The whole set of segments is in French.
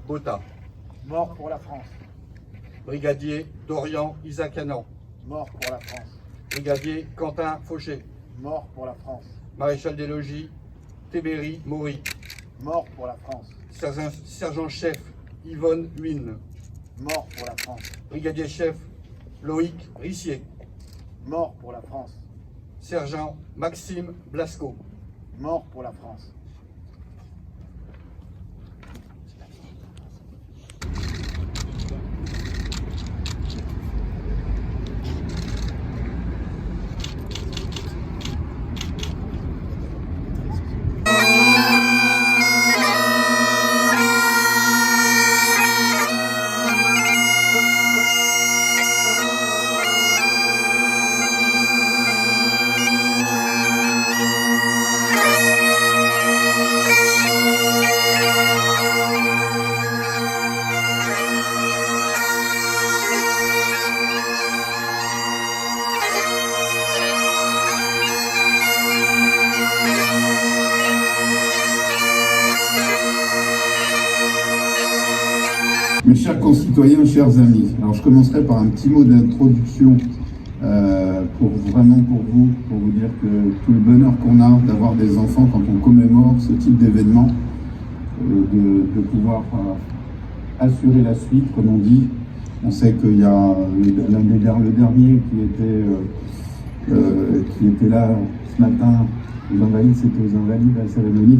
Botta. Mort pour la France. Brigadier Dorian Isakanan. Mort pour la France. Brigadier Quentin Fauché. Mort pour la France. Maréchal des logis Tébéry Maury. Mort pour la France. Sergent-chef Yvonne Huyn. Mort pour la France. Brigadier-chef Loïc Rissier. Mort pour la France. Sergent Maxime Blasco. Mort pour la France. Mes chers concitoyens, chers amis, alors je commencerai par un petit mot d'introduction pour vous dire que tout le bonheur qu'on a d'avoir des enfants quand on commémore ce type d'événement, de pouvoir assurer la suite, comme on dit. On sait qu'il y a le dernier qui était là ce matin, aux Invalides, c'était aux Invalides à la cérémonie.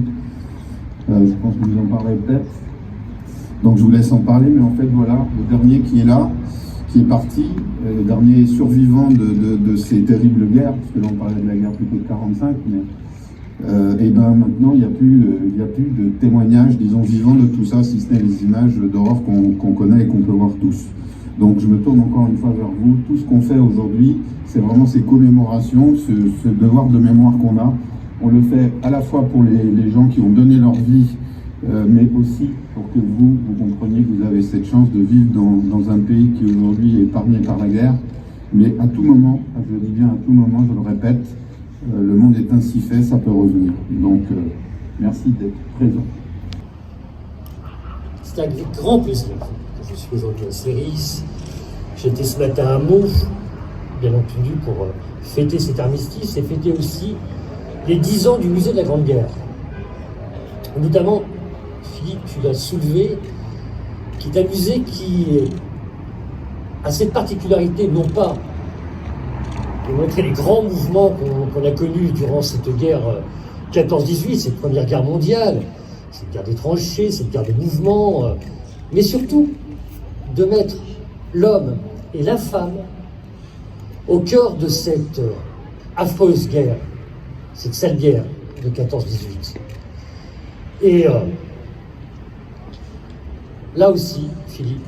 Je pense que vous en parlerez peut-être. Donc je vous laisse en parler, mais en fait voilà, le dernier qui est là, qui est parti, le dernier survivant de ces terribles guerres, parce que là on parlait de la guerre plutôt de 45, mais et ben maintenant il n'y a plus de témoignages, disons, vivants de tout ça, si ce n'est les images d'horreur qu'on connaît et qu'on peut voir tous. Donc je me tourne encore une fois vers vous. Tout ce qu'on fait aujourd'hui, c'est vraiment ces commémorations, ce devoir de mémoire qu'on a. On le fait à la fois pour les gens qui ont donné leur vie, mais aussi pour que vous compreniez que vous avez cette chance de vivre dans un pays qui aujourd'hui est épargné par la guerre. Mais à tout moment, je dis bien à tout moment, je le répète, le monde est ainsi fait, ça peut revenir. Donc merci d'être présent. C'est un grand plaisir que je suis aujourd'hui à Céris. J'étais ce matin à Meaux, bien entendu, pour fêter cet armistice et fêter aussi les 10 ans du musée de la Grande Guerre. Notamment, Philippe, tu l'as soulevé, qui est un musée qui a cette particularité, non pas de montrer les grands mouvements qu'on a connus durant cette guerre 14-18, cette première guerre mondiale, cette guerre des tranchées, cette guerre des mouvements, mais surtout de mettre l'homme et la femme au cœur de cette affreuse guerre, cette sale guerre de 14-18. Et là aussi, Philippe,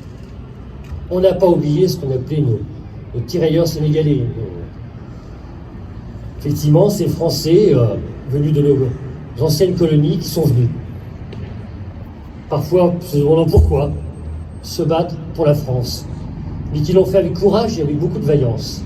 on n'a pas oublié ce qu'on appelait nos tirailleurs sénégalais. Effectivement, ces Français venus de nos anciennes colonies qui sont venus, parfois se demandant pourquoi, se battre pour la France, mais qui l'ont fait avec courage et avec beaucoup de vaillance.